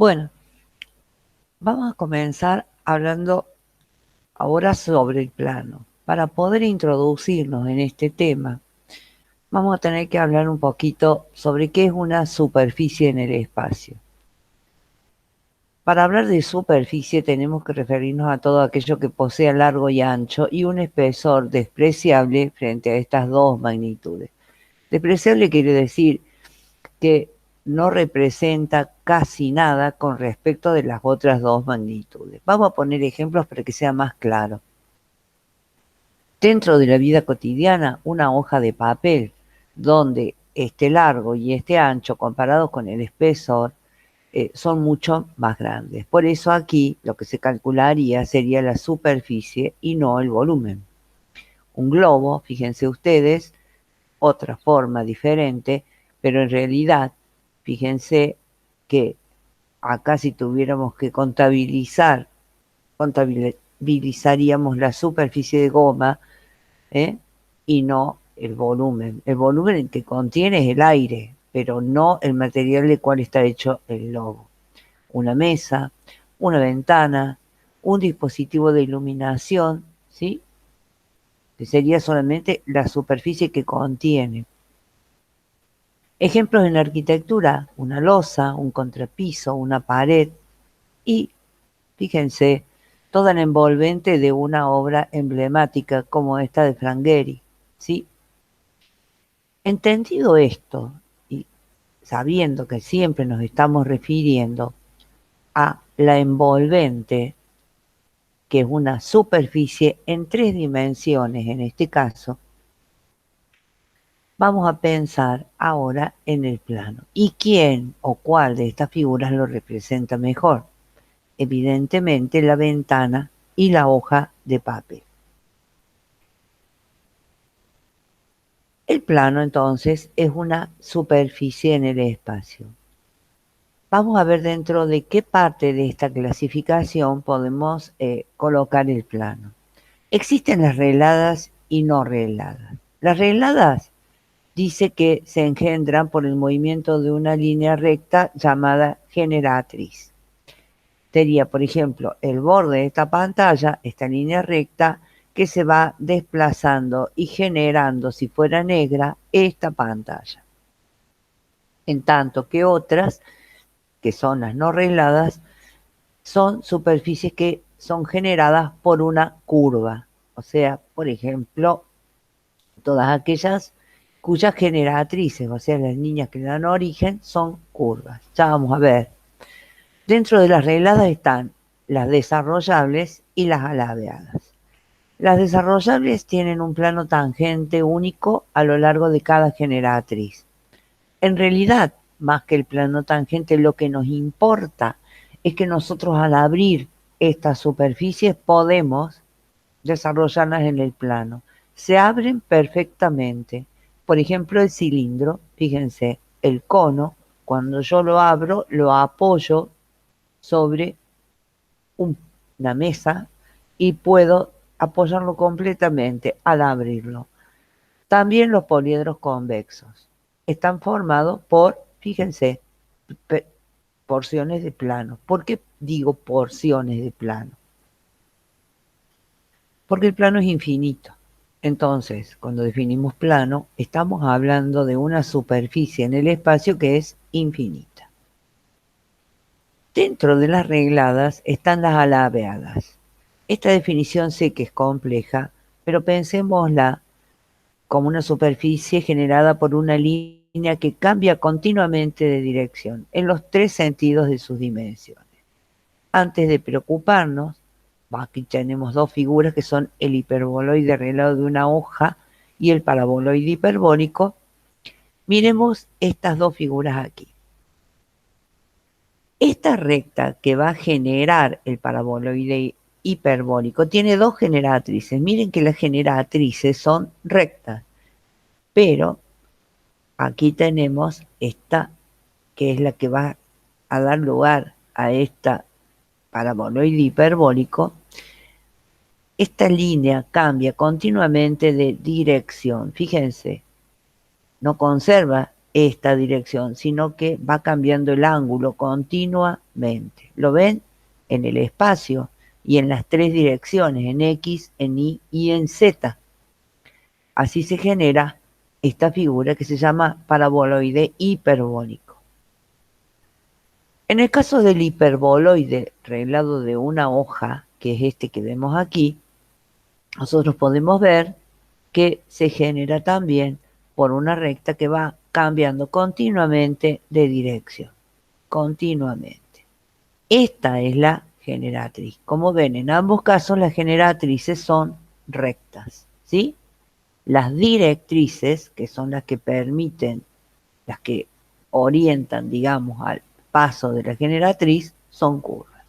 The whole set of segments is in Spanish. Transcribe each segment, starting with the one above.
Bueno, vamos a comenzar hablando ahora sobre el plano. Para poder introducirnos en este tema, vamos a tener que hablar un poquito sobre qué es una superficie en el espacio. Para hablar de superficie tenemos que referirnos a todo aquello que posea largo y ancho y un espesor despreciable frente a estas dos magnitudes. Despreciable quiere decir que no representa casi nada con respecto de las otras dos magnitudes. Vamos a poner ejemplos para que sea más claro. Dentro de la vida cotidiana, una hoja de papel donde este largo y este ancho comparados con el espesor son mucho más grandes. Por eso aquí lo que se calcularía sería la superficie y no el volumen. Un globo, fíjense ustedes, otra forma diferente, pero en realidad, fíjense que acá si tuviéramos que contabilizaríamos la superficie de goma, ¿eh? Y no el volumen. El volumen que contiene es el aire, pero no el material del cual está hecho el globo. Una mesa, una ventana, un dispositivo de iluminación, ¿sí? Que sería solamente la superficie que contiene. Ejemplos en arquitectura, una losa, un contrapiso, una pared y, fíjense, toda la envolvente de una obra emblemática como esta de Frank Gehry, ¿sí? Entendido esto y sabiendo que siempre nos estamos refiriendo a la envolvente, que es una superficie en 3 dimensiones en este caso, vamos a pensar ahora en el plano. ¿Y quién o cuál de estas figuras lo representa mejor? Evidentemente la ventana y la hoja de papel. El plano entonces es una superficie en el espacio. Vamos a ver dentro de qué parte de esta clasificación podemos colocar el plano. Existen las regladas y no regladas. Las regladas dice que se engendran por el movimiento de una línea recta llamada generatriz. Sería, por ejemplo, el borde de esta pantalla, esta línea recta, que se va desplazando y generando, si fuera negra, esta pantalla. En tanto que otras, que son las no regladas, son superficies que son generadas por una curva. O sea, por ejemplo, todas aquellas cuyas generatrices, o sea, las líneas que dan origen, son curvas. Ya vamos a ver. Dentro de las regladas están las desarrollables y las alabeadas. Las desarrollables tienen un plano tangente único a lo largo de cada generatriz. En realidad, más que el plano tangente, lo que nos importa es que nosotros al abrir estas superficies podemos desarrollarlas en el plano. Se abren perfectamente. Por ejemplo, el cilindro, fíjense, el cono, cuando yo lo abro, lo apoyo sobre una mesa y puedo apoyarlo completamente al abrirlo. También los poliedros convexos están formados por, fíjense, porciones de plano. ¿Por qué digo porciones de plano? Porque el plano es infinito. Entonces, cuando definimos plano, estamos hablando de una superficie en el espacio que es infinita. Dentro de las regladas están las alabeadas. Esta definición sé que es compleja, pero pensémosla como una superficie generada por una línea que cambia continuamente de dirección en los 3 sentidos de sus dimensiones. Antes de preocuparnos, aquí tenemos dos figuras que son el hiperboloide arreglado de una hoja y el paraboloide hiperbólico. Miremos estas dos figuras aquí. Esta recta que va a generar el paraboloide hiperbólico tiene dos generatrices. Miren que las generatrices son rectas, pero aquí tenemos esta que es la que va a dar lugar a esta paraboloide hiperbólico. Esta línea cambia continuamente de dirección. Fíjense, no conserva esta dirección, sino que va cambiando el ángulo ¿Lo ven? En el espacio y en las tres direcciones, en X, en Y y en Z. Así se genera esta figura que se llama paraboloide hiperbólico. En el caso del hiperboloide reglado de una hoja, que es este que vemos aquí, nosotros podemos ver que se genera también por una recta que va cambiando continuamente de dirección. Continuamente. Esta es la generatriz. Como ven, en ambos casos las generatrices son rectas, ¿sí? Las directrices, que son las que permiten, las que orientan, digamos, al paso de la generatriz, son curvas.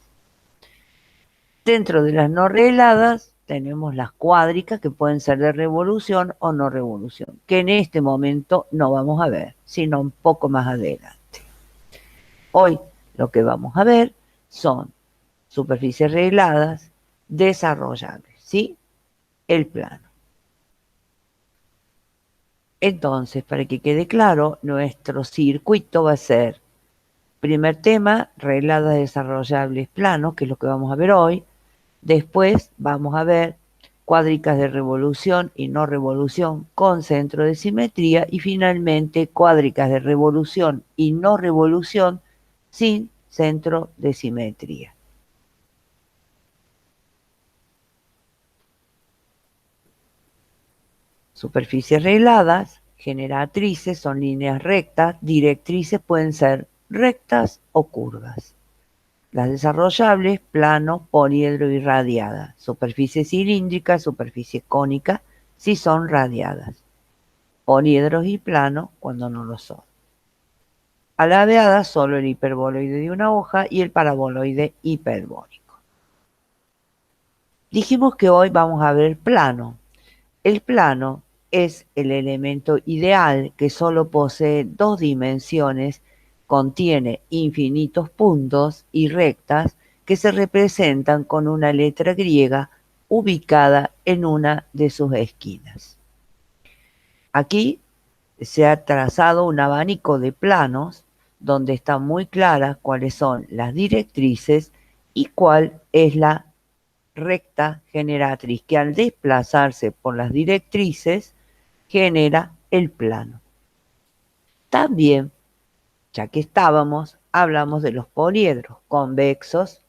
Dentro de las no regladas tenemos las cuádricas, que pueden ser de revolución o no revolución, que en este momento no vamos a ver, sino un poco más adelante. Hoy lo que vamos a ver son superficies regladas desarrollables, ¿sí? El plano. Entonces, para que quede claro, nuestro circuito va a ser, primer tema, regladas desarrollables planos, que es lo que vamos a ver hoy. Después vamos a ver cuádricas de revolución y no revolución con centro de simetría. Y finalmente, cuádricas de revolución y no revolución sin centro de simetría. Superficies regladas, generatrices son líneas rectas, directrices pueden ser rectas o curvas. Las desarrollables, plano, poliedro y radiada. Superficie cilíndrica, superficie cónica, si son radiadas. Poliedros y plano cuando no lo son. Alabeadas, solo el hiperboloide de una hoja y el paraboloide hiperbólico. Dijimos que hoy vamos a ver plano. El plano es el elemento ideal que solo posee dos dimensiones, contiene infinitos puntos y rectas que se representan con una letra griega ubicada en una de sus esquinas. Aquí se ha trazado un abanico de planos donde están muy claras cuáles son las directrices y cuál es la recta generatriz, que al desplazarse por las directrices genera el plano. También, ya que estábamos, hablamos de los poliedros convexos,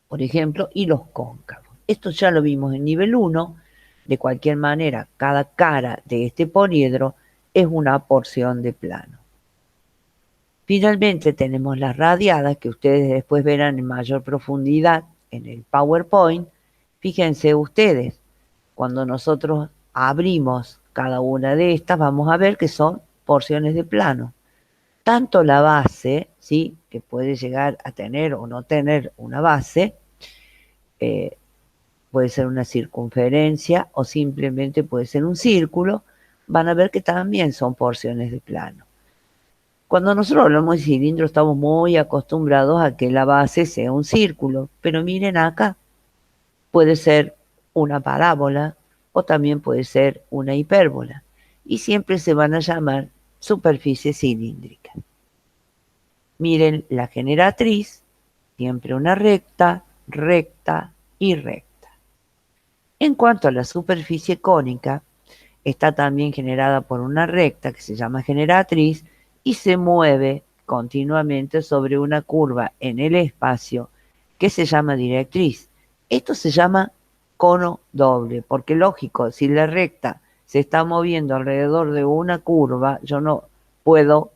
por ejemplo, y los cóncavos. Esto ya lo vimos en nivel 1. De cualquier manera, cada cara de este poliedro es una porción de plano. Finalmente tenemos las radiadas, que ustedes después verán en mayor profundidad en el PowerPoint. Fíjense ustedes, cuando nosotros abrimos cada una de estas, vamos a ver que son porciones de plano. Tanto la base, ¿sí?, que puede llegar a tener o no tener una base, puede ser una circunferencia o simplemente puede ser un círculo, van a ver que también son porciones de plano. Cuando nosotros hablamos de cilindro estamos muy acostumbrados a que la base sea un círculo, pero miren acá, puede ser una parábola o también puede ser una hipérbola y siempre se van a llamar superficie cilíndrica. Miren la generatriz, siempre una recta, recta y recta. En cuanto a la superficie cónica, está también generada por una recta que se llama generatriz y se mueve continuamente sobre una curva en el espacio que se llama directriz. Esto se llama cono doble, porque lógico, si la recta se está moviendo alrededor de una curva, yo no puedo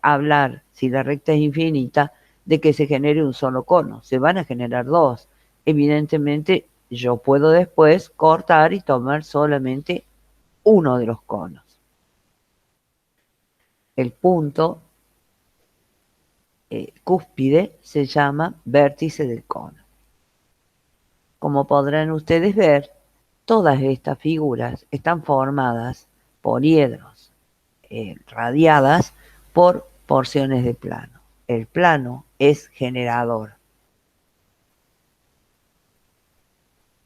hablar, si la recta es infinita, de que se genere un solo cono. Se van a generar dos. Evidentemente, yo puedo después cortar y tomar solamente uno de los conos. El punto cúspide se llama vértice del cono. Como podrán ustedes ver, todas estas figuras están formadas por poliedros radiadas por porciones de plano. El plano es generador.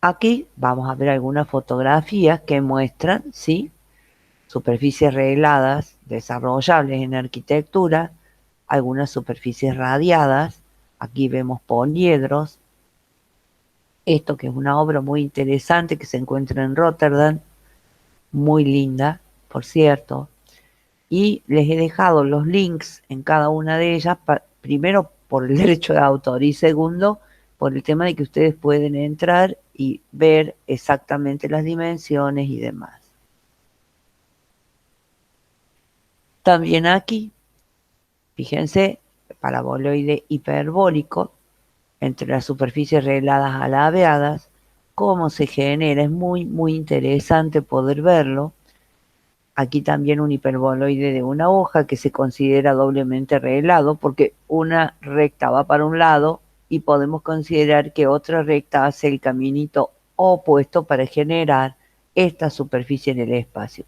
Aquí vamos a ver algunas fotografías que muestran, ¿sí?, superficies regladas, desarrollables en arquitectura, algunas superficies radiadas. Aquí vemos poliedros. Esto que es una obra muy interesante que se encuentra en Rotterdam, muy linda, por cierto. Y les he dejado los links en cada una de ellas, primero por el derecho de autor y segundo por el tema de que ustedes pueden entrar y ver exactamente las dimensiones y demás. También aquí, fíjense, paraboloide hiperbólico entre las superficies regladas alabeadas, cómo se genera, es muy, muy interesante poder verlo. Aquí también un hiperboloide de una hoja que se considera doblemente reglado porque una recta va para un lado y podemos considerar que otra recta hace el caminito opuesto para generar esta superficie en el espacio.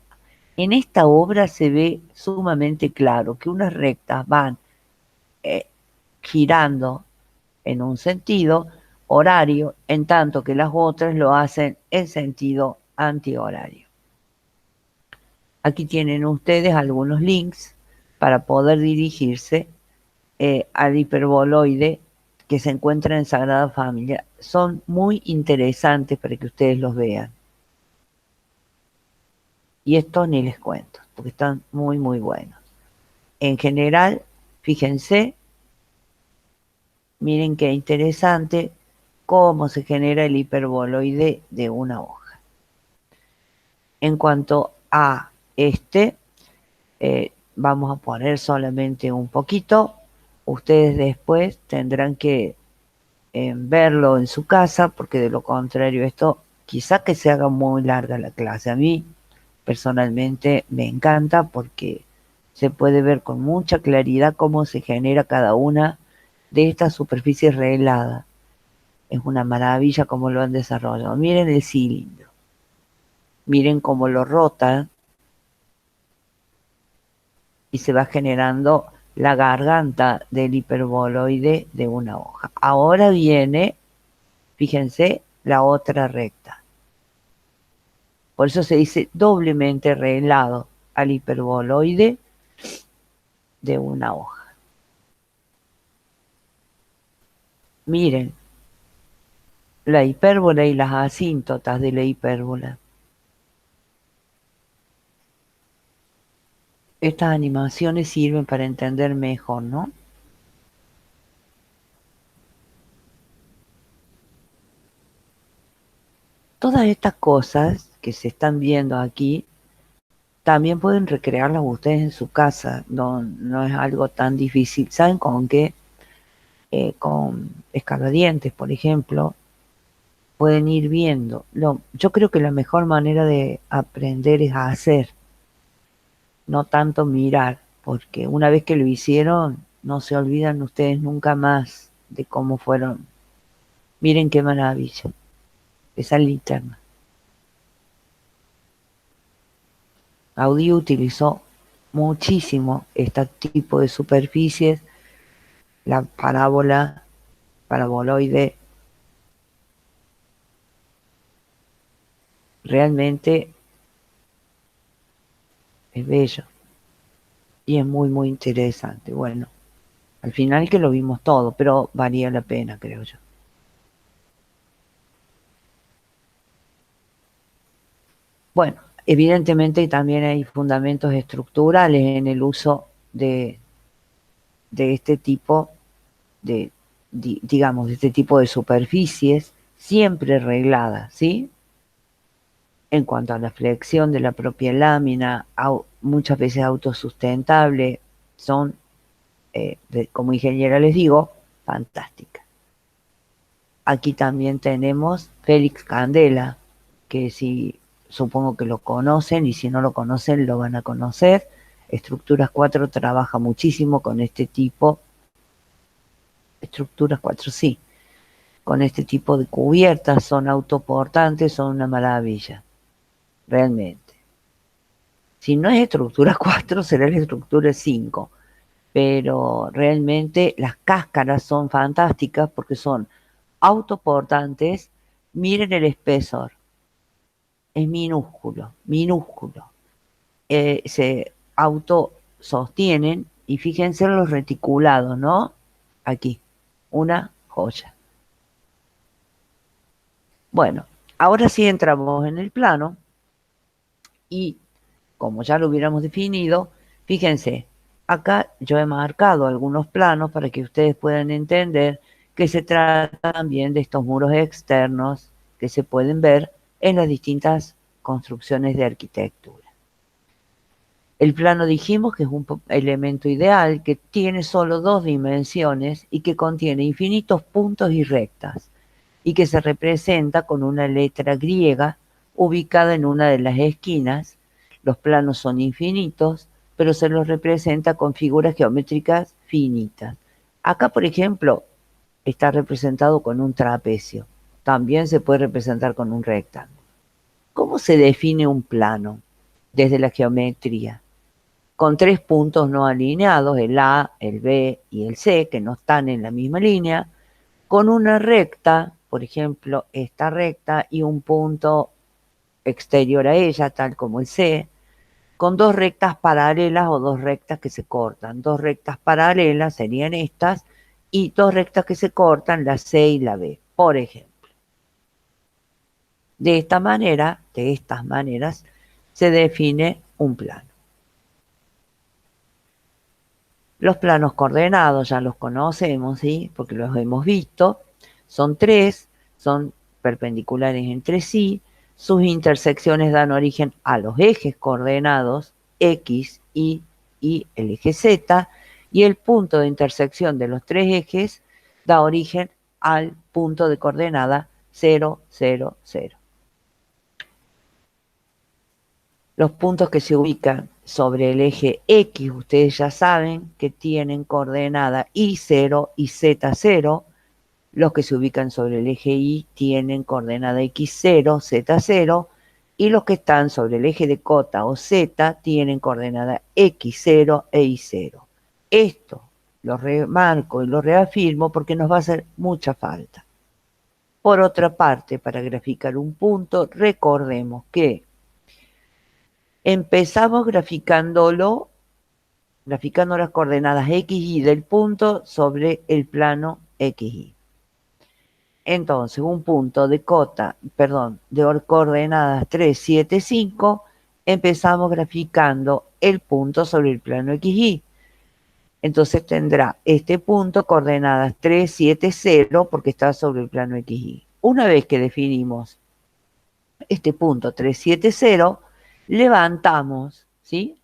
En esta obra se ve sumamente claro que unas rectas van eh, girando en un sentido horario, en tanto que las otras lo hacen en sentido antihorario. Aquí tienen ustedes algunos links para poder dirigirse al hiperboloide que se encuentra en Sagrada Familia. Son muy interesantes para que ustedes los vean. Y esto ni les cuento, porque están muy, muy buenos. En general, fíjense, miren qué interesante cómo se genera el hiperboloide de una hoja. En cuanto a vamos a poner solamente un poquito. Ustedes después tendrán que verlo en su casa, porque de lo contrario esto quizá que se haga muy larga la clase. A mí personalmente me encanta porque se puede ver con mucha claridad cómo se genera cada una de estas superficies regladas. Es una maravilla cómo lo han desarrollado. Miren el cilindro, miren cómo lo rotan y se va generando la garganta del hiperboloide de una hoja. Ahora viene, fíjense, la otra recta. Por eso se dice doblemente reglado al hiperboloide de una hoja. Miren, la hipérbola y las asíntotas de la hipérbola. Estas animaciones sirven para entender mejor, ¿no? Todas estas cosas que se están viendo aquí también pueden recrearlas ustedes en su casa, no es algo tan difícil. ¿Saben con qué? Con escaladientes, por ejemplo, pueden ir viendo. Yo creo que la mejor manera de aprender es hacer, no tanto mirar, porque una vez que lo hicieron, no se olvidan ustedes nunca más de cómo fueron. Miren qué maravilla, esa linterna. Gaudí utilizó muchísimo este tipo de superficies, la parábola, paraboloide, realmente es bello y es muy, muy interesante. Bueno, al final que lo vimos todo, pero valía la pena, creo yo. Bueno, evidentemente también hay fundamentos estructurales en el uso de este tipo de, digamos, de este tipo de superficies, siempre regladas, ¿sí? En cuanto a la flexión de la propia lámina, muchas veces autosustentable, son, como ingeniera les digo, fantásticas. Aquí también tenemos Félix Candela, que si supongo que lo conocen y si no lo conocen lo van a conocer. Estructuras 4 trabaja muchísimo con este tipo, Estructuras 4 sí, con este tipo de cubiertas, son autoportantes, son una maravilla, realmente. Si no es estructura 4, será la estructura 5, pero realmente las cáscaras son fantásticas porque son autoportantes. Miren el espesor, es minúsculo, minúsculo. Se autosostienen Y fíjense en los reticulados, ¿no? Aquí, una joya. Bueno, ahora sí entramos en el plano y como ya lo hubiéramos definido, fíjense, acá yo he marcado algunos planos para que ustedes puedan entender que se trata también de estos muros externos que se pueden ver en las distintas construcciones de arquitectura. El plano dijimos que es un elemento ideal que tiene solo dos dimensiones y que contiene infinitos puntos y rectas y que se representa con una letra griega ubicada en una de las esquinas. Los planos son infinitos, pero se los representa con figuras geométricas finitas. Acá, por ejemplo, está representado con un trapecio. También se puede representar con un rectángulo. ¿Cómo se define un plano desde la geometría? Con tres puntos no alineados, el A, el B y el C, que no están en la misma línea, con una recta, por ejemplo, esta recta y un punto exterior a ella, tal como el C, con dos rectas paralelas o dos rectas que se cortan. Dos rectas paralelas serían estas y dos rectas que se cortan, la C y la B, por ejemplo. De esta manera, de estas maneras, se define un plano. Los planos coordenados ya los conocemos, ¿sí? Porque los hemos visto. Son tres, son perpendiculares entre sí. Sus intersecciones dan origen a los ejes coordenados X, Y y el eje Z. Y el punto de intersección de los tres ejes da origen al punto de coordenada 0, 0, 0. Los puntos que se ubican sobre el eje X, ustedes ya saben que tienen coordenada Y0 y Z0. Los que se ubican sobre el eje Y tienen coordenada X0, Z0. Y los que están sobre el eje de cota o Z tienen coordenada X0 e Y0. Esto lo remarco y lo reafirmo porque nos va a hacer mucha falta. Por otra parte, para graficar un punto, recordemos que empezamos graficando las coordenadas X y del punto sobre el plano XY. Entonces, un punto de de coordenadas 3, 7, 5, empezamos graficando el punto sobre el plano XY. Entonces tendrá este punto coordenadas 3, 7, 0 porque está sobre el plano XY. Una vez que definimos este punto 3, 7, 0, levantamos, ¿sí?,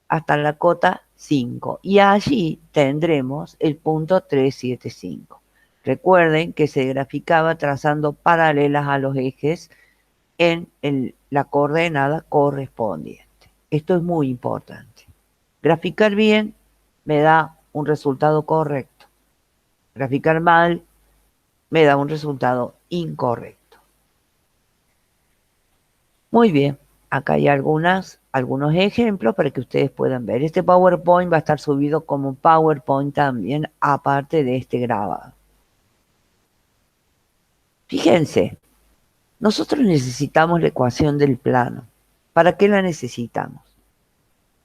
hasta la cota 5 y allí tendremos el punto 375. Recuerden que se graficaba trazando paralelas a los ejes en la coordenada correspondiente. Esto es muy importante. Graficar bien me da un resultado correcto. Graficar mal me da un resultado incorrecto. Muy bien. Acá hay algunos ejemplos para que ustedes puedan ver. Este PowerPoint va a estar subido como PowerPoint también, aparte de este grabado. Fíjense, nosotros necesitamos la ecuación del plano. ¿Para qué la necesitamos?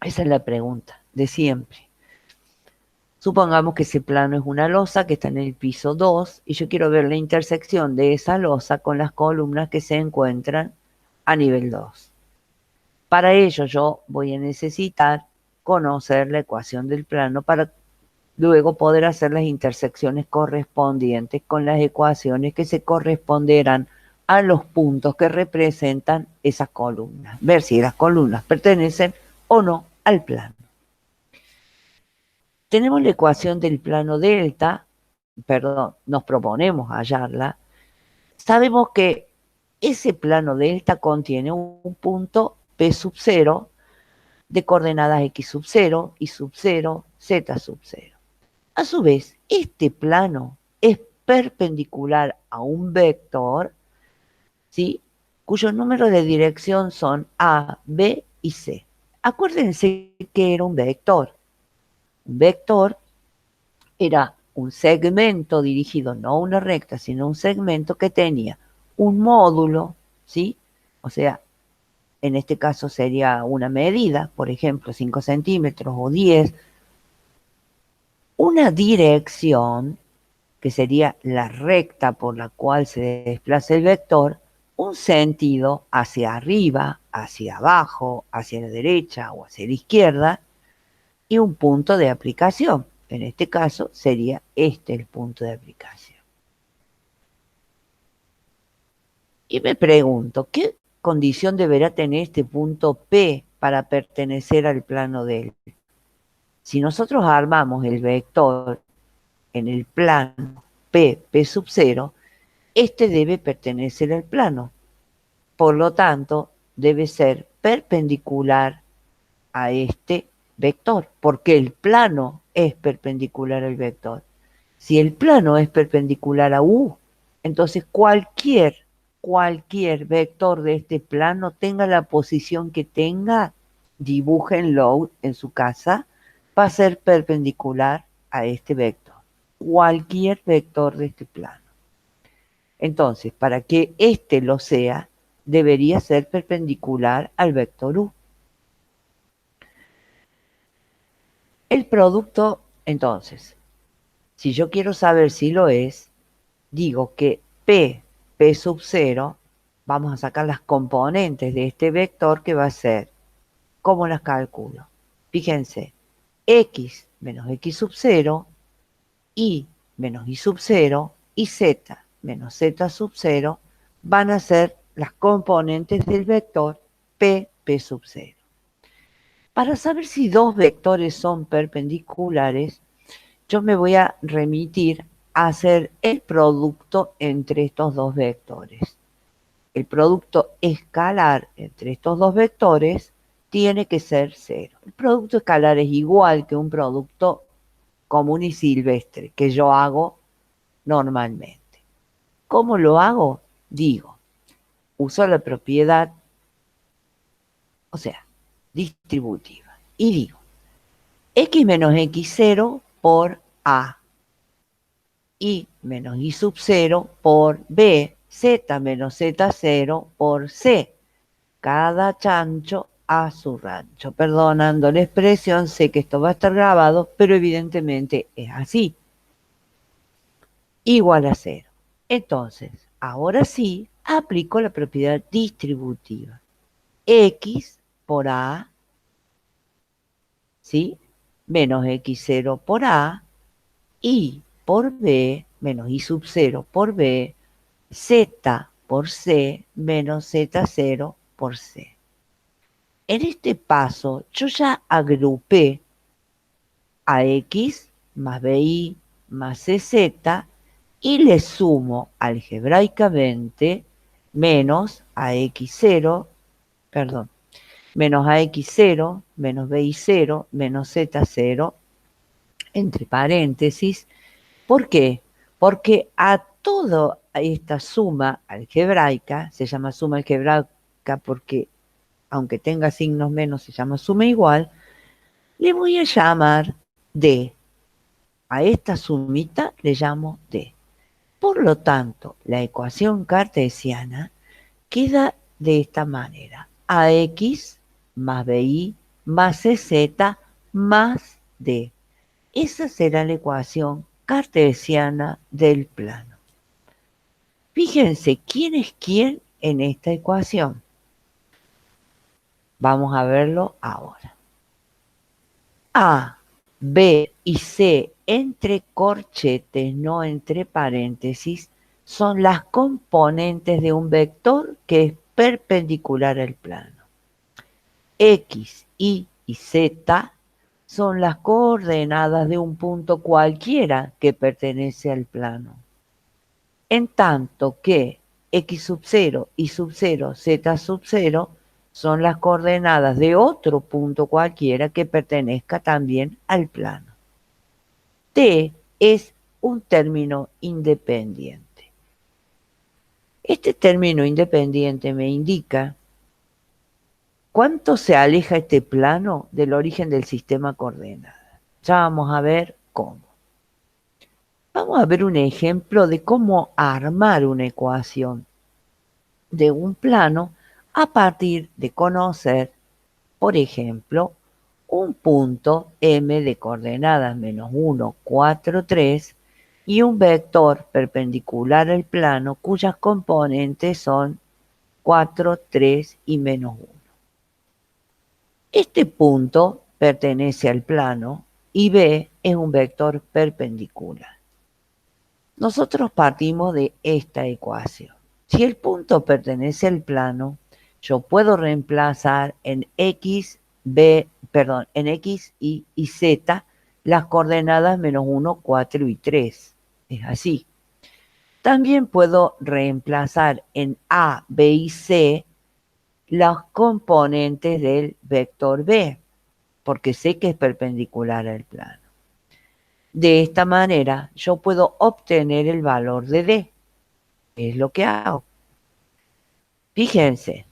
Esa es la pregunta de siempre. Supongamos que ese plano es una losa que está en el piso 2 y yo quiero ver la intersección de esa losa con las columnas que se encuentran a nivel 2. Para ello yo voy a necesitar conocer la ecuación del plano para luego poder hacer las intersecciones correspondientes con las ecuaciones que se corresponderán a los puntos que representan esas columnas. Ver si las columnas pertenecen o no al plano. Tenemos la ecuación del plano delta, nos proponemos hallarla. Sabemos que ese plano delta contiene un punto P sub 0 de coordenadas X sub 0, Y sub 0, Z sub 0. A su vez, este plano es perpendicular a un vector, ¿sí?, cuyos números de dirección son A, B y C. Acuérdense que era un vector. Un vector era un segmento dirigido, no una recta, sino un segmento que tenía un módulo, ¿sí? O sea, en este caso sería una medida, por ejemplo, 5 centímetros o 10, una dirección, que sería la recta por la cual se desplaza el vector, un sentido hacia arriba, hacia abajo, hacia la derecha o hacia la izquierda, y un punto de aplicación. En este caso sería este el punto de aplicación. Y me pregunto, ¿qué condición deberá tener este punto P para pertenecer al plano de él? Si nosotros armamos el vector en el plano P sub 0, este debe pertenecer al plano. Por lo tanto, debe ser perpendicular a este vector, porque el plano es perpendicular al vector. Si el plano es perpendicular a U, entonces cualquier vector de este plano, tenga la posición que tenga, dibújenlo en su casa, va a ser perpendicular a este vector. Cualquier vector de este plano. Entonces, para que este lo sea, debería ser perpendicular al vector U. El producto, entonces, si yo quiero saber si lo es, digo que P sub 0, vamos a sacar las componentes de este vector que va a ser, ¿cómo las calculo? Fíjense, X menos X sub 0, Y menos Y sub 0 y Z menos Z sub 0 van a ser las componentes del vector P sub 0. Para saber si dos vectores son perpendiculares, yo me voy a remitir a hacer el producto entre estos dos vectores. El producto escalar entre estos dos vectores tiene que ser 0. El producto escalar es igual que un producto común y silvestre que yo hago normalmente. ¿Cómo lo hago? Digo, uso la propiedad, o sea, distributiva, y digo, X menos X0 por A, Y menos Y sub 0 por B, Z menos Z0 por C. Cada chancho a su rancho. Perdonando la expresión, sé que esto va a estar grabado, pero evidentemente es así. Igual a 0. Entonces, ahora sí, aplico la propiedad distributiva. X por A, ¿sí? Menos X0 por A, Y por B, menos Y sub 0 por B, Z por C, menos Z0 por C. En este paso, yo ya agrupé a X más BY más CZ y le sumo algebraicamente menos a X0, perdón, menos a X0, menos BY0, menos Z0, entre paréntesis. ¿Por qué? Porque a toda esta suma algebraica, se llama suma algebraica porque aunque tenga signos menos se llama suma igual, le voy a llamar D. A esta sumita le llamo D. Por lo tanto, la ecuación cartesiana queda de esta manera. AX más BY más CZ más D. Esa será la ecuación cartesiana del plano. Fíjense quién es quién en esta ecuación. Vamos a verlo ahora. A, B y C entre corchetes, no entre paréntesis, son las componentes de un vector que es perpendicular al plano. X, Y y Z son las coordenadas de un punto cualquiera que pertenece al plano. En tanto que X sub 0, Y sub 0, Z sub 0 son las coordenadas de otro punto cualquiera que pertenezca también al plano. T es un término independiente. Este término independiente me indica cuánto se aleja este plano del origen del sistema coordenada. Ya vamos a ver cómo. Vamos a ver un ejemplo de cómo armar una ecuación de un plano a partir de conocer, por ejemplo, un punto M de coordenadas menos 1, 4, 3 y un vector perpendicular al plano cuyas componentes son 4, 3 y menos 1. Este punto pertenece al plano y B es un vector perpendicular. Nosotros partimos de esta ecuación. Si el punto pertenece al plano, yo puedo reemplazar en X y Z las coordenadas menos 1, 4 y 3. Es así. También puedo reemplazar en A, B y C las componentes del vector B, porque sé que es perpendicular al plano. De esta manera, yo puedo obtener el valor de D. Es lo que hago. Fíjense,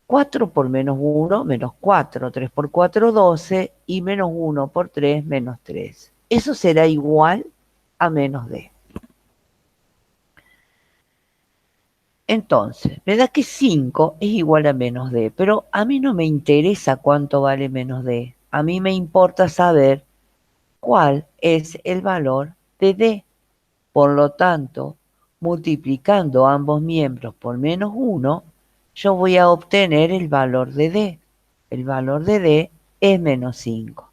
4 por menos 1, menos 4, 3 por 4, 12, y menos 1 por 3, menos 3. Eso será igual a menos D. Entonces, me da que 5 es igual a menos D, pero a mí no me interesa cuánto vale menos D. A mí me importa saber cuál es el valor de D. Por lo tanto, multiplicando ambos miembros por menos 1, yo voy a obtener el valor de D. El valor de D es menos 5.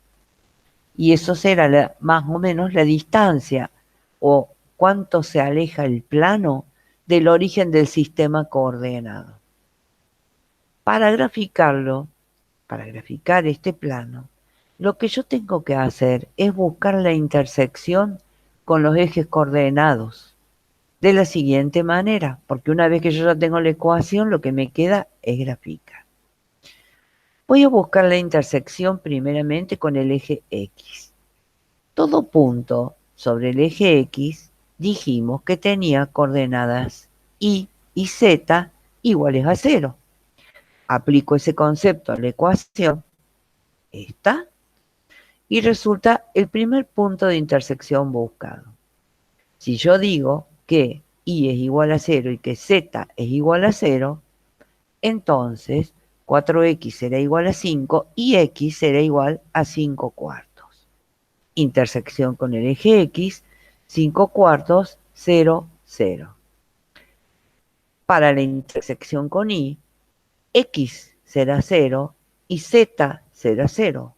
Y eso será más o menos la distancia o cuánto se aleja el plano del origen del sistema coordenado. Para graficarlo, para graficar este plano, lo que yo tengo que hacer es buscar la intersección con los ejes coordenados de la siguiente manera, porque una vez que yo ya tengo la ecuación, lo que me queda es graficar. Voy a buscar la intersección primeramente con el eje X. Todo punto sobre el eje X dijimos que tenía coordenadas Y y Z iguales a 0. Aplico ese concepto a la ecuación, esta, y resulta el primer punto de intersección buscado. Si yo digo que Y es igual a 0 y que Z es igual a 0, entonces 4X será igual a 5 y X será igual a 5 cuartos. Intersección con el eje X, 5 cuartos, 0, 0. Para la intersección con Y, X será 0 y Z será 0.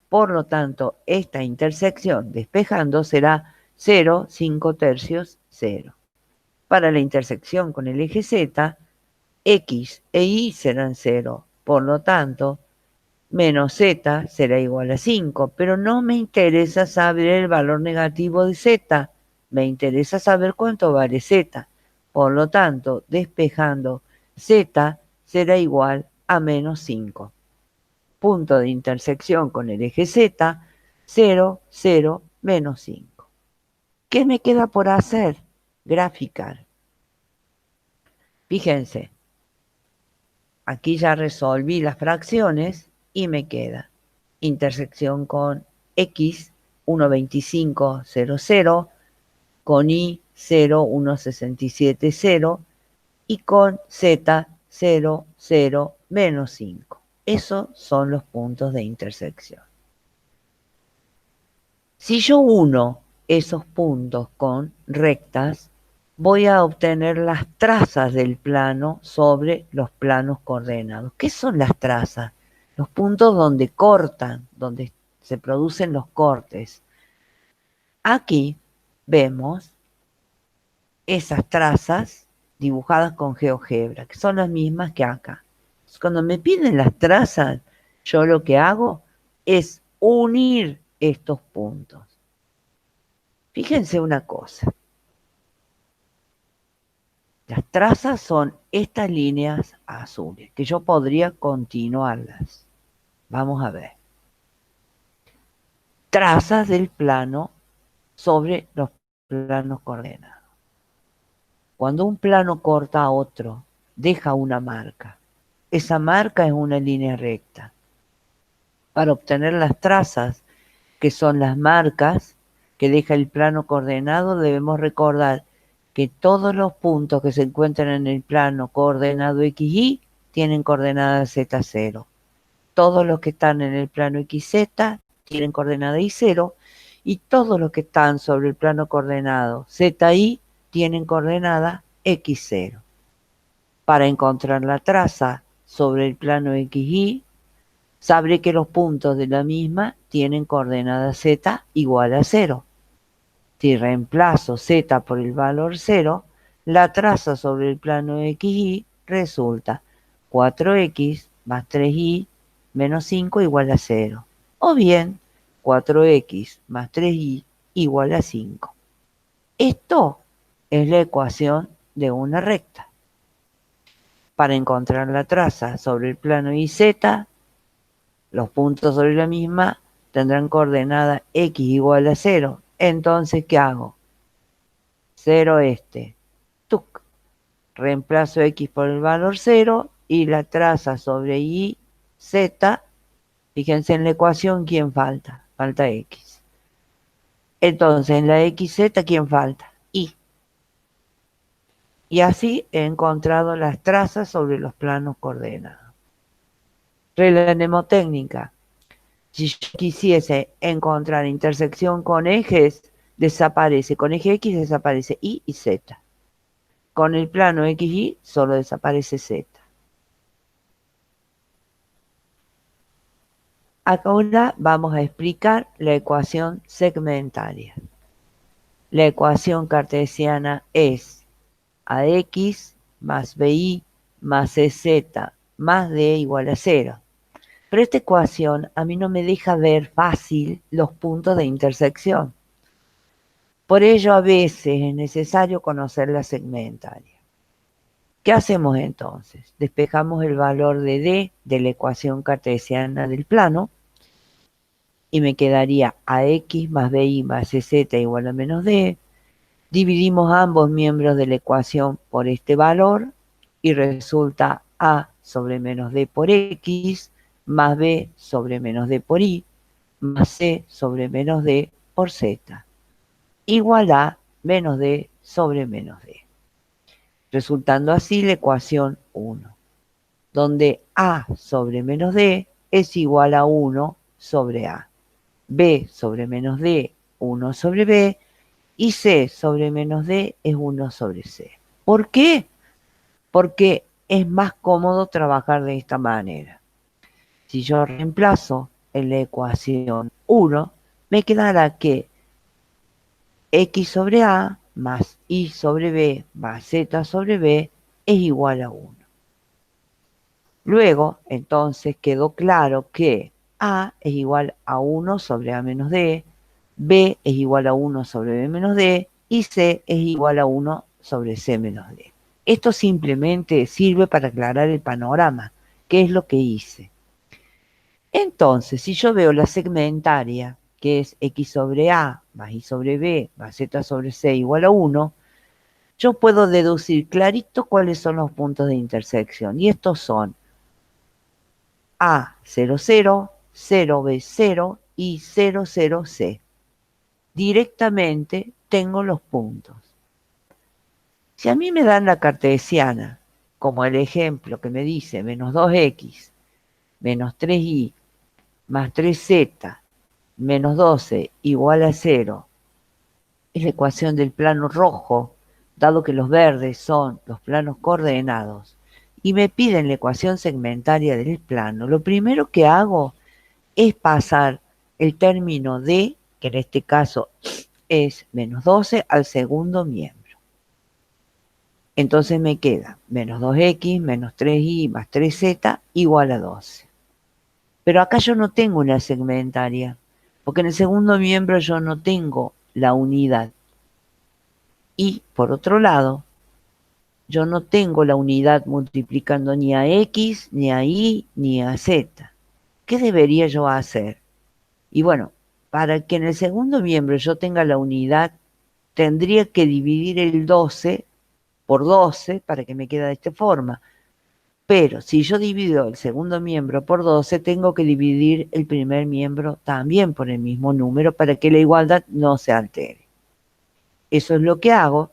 Por lo tanto, esta intersección despejando será 0, 5 tercios, 0. Para la intersección con el eje Z, X e Y serán 0. Por lo tanto, menos Z será igual a 5. Pero no me interesa saber el valor negativo de Z. Me interesa saber cuánto vale Z. Por lo tanto, despejando, Z será igual a menos 5. Punto de intersección con el eje Z, 0, 0, menos 5. ¿Qué me queda por hacer? Graficar. Fíjense, aquí ya resolví las fracciones y me queda intersección con X, 1,2500, con Y, 0, 1,670 y con Z, 0, 0, menos 5. Esos son los puntos de intersección. Si yo uno esos puntos con rectas, voy a obtener las trazas del plano sobre los planos coordenados. ¿Qué son las trazas? Los puntos donde cortan, donde se producen los cortes. Aquí vemos esas trazas dibujadas con GeoGebra, que son las mismas que acá. Cuando me piden las trazas, yo lo que hago es unir estos puntos. Fíjense una cosa. Las trazas son estas líneas azules, que yo podría continuarlas. Vamos a ver. Trazas del plano sobre los planos coordenados. Cuando un plano corta a otro, deja una marca. Esa marca es una línea recta. Para obtener las trazas, que son las marcas que deja el plano coordenado, debemos recordar que todos los puntos que se encuentran en el plano coordenado XY tienen coordenada Z0. todos los que están en el plano XZ tienen coordenada Y0 y todos los que están sobre el plano coordenado ZY tienen coordenada X0. Para encontrar la traza sobre el plano XY, sabré que los puntos de la misma tienen coordenada Z igual a 0. Si reemplazo Z por el valor 0, la traza sobre el plano XY resulta 4X más 3Y menos 5 igual a 0. O bien 4X más 3Y igual a 5. Esto es la ecuación de una recta. Para encontrar la traza sobre el plano YZ, los puntos sobre la misma tendrán coordenada X igual a 0. Entonces, ¿qué hago? 0 tuc, reemplazo X por el valor 0 y la traza sobre Y, Z, fíjense en la ecuación, ¿quién falta? Falta X. Entonces, en la XZ, ¿quién falta? Y. Y así he encontrado las trazas sobre los planos coordenados. Regla mnemotécnica. Si yo quisiese encontrar intersección con ejes, desaparece. Con eje X desaparece Y y Z. Con el plano XY solo desaparece Z. Ahora vamos a explicar la ecuación segmentaria. La ecuación cartesiana es AX más BY más CZ más D igual a 0. Pero esta ecuación a mí no me deja ver fácil los puntos de intersección. Por ello a veces es necesario conocer la segmentaria. ¿Qué hacemos entonces? Despejamos el valor de D de la ecuación cartesiana del plano y me quedaría AX más BY más CZ igual a menos D. Dividimos ambos miembros de la ecuación por este valor y resulta A sobre menos D por X más B sobre menos D por Y más C sobre menos D por Z igual a menos D sobre menos D. Resultando así la ecuación 1, donde A sobre menos D es igual a 1 sobre A, B sobre menos D, 1 sobre B, y C sobre menos D es 1 sobre C. ¿Por qué? Porque es más cómodo trabajar de esta manera. Si yo reemplazo en la ecuación 1, me quedará que X sobre A más Y sobre B más Z sobre B es igual a 1. Luego, entonces, quedó claro que A es igual a 1 sobre A menos D, B es igual a 1 sobre B menos D y C es igual a 1 sobre C menos D. Esto simplemente sirve para aclarar el panorama, que es lo que hice. Entonces, si yo veo la segmentaria, que es X sobre A más Y sobre B más Z sobre C igual a 1, yo puedo deducir clarito cuáles son los puntos de intersección. Y estos son A00, 0B0 y 00C. Directamente tengo los puntos. Si a mí me dan la cartesiana, como el ejemplo que me dice menos 2X, menos 3Y, más 3Z, menos 12 igual a 0, es la ecuación del plano rojo, dado que los verdes son los planos coordenados, y me piden la ecuación segmentaria del plano, lo primero que hago es pasar el término D, que en este caso es menos 12, al segundo miembro. Entonces me queda menos 2X menos 3Y más 3Z igual a 12. Pero acá yo no tengo una segmentaria, porque en el segundo miembro yo no tengo la unidad. Y por otro lado, yo no tengo la unidad multiplicando ni a X, ni a Y, ni a Z. ¿Qué debería yo hacer? Y bueno, para que en el segundo miembro yo tenga la unidad, tendría que dividir el 12 por 12 para que me quede de esta forma. Pero si yo divido el segundo miembro por 12, tengo que dividir el primer miembro también por el mismo número para que la igualdad no se altere. Eso es lo que hago.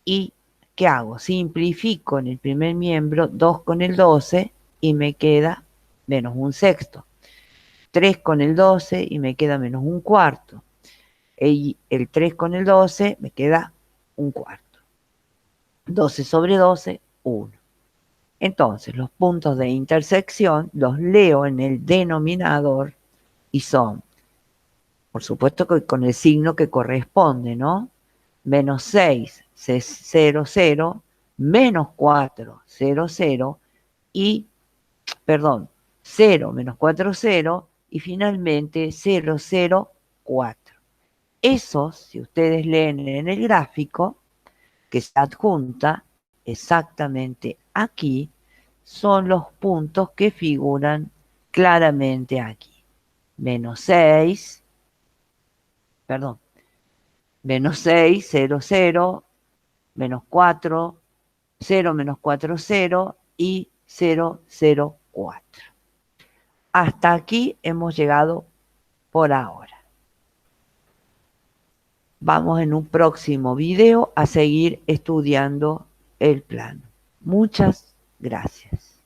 ¿Y qué hago? Simplifico en el primer miembro 2 con el 12 y me queda menos un sexto. 3 con el 12 y me queda menos un cuarto. Y el 3 con el 12 me queda un cuarto. 12 sobre 12, 1. Entonces, los puntos de intersección los leo en el denominador y son, por supuesto, que con el signo que corresponde, ¿no? Menos 6, 0, 0, menos 4, 0, 0, y, perdón, 0, menos 4, 0, y finalmente 0, 0, 4. Esos, si ustedes leen en el gráfico, que se adjunta exactamente aquí, son los puntos que figuran claramente aquí. Menos 6, perdón, menos 6, 0, 0, menos 4, 0, menos 4, 0 y 0, 0, 4. Hasta aquí hemos llegado por ahora. Vamos en un próximo video a seguir estudiando el plano. Muchas gracias.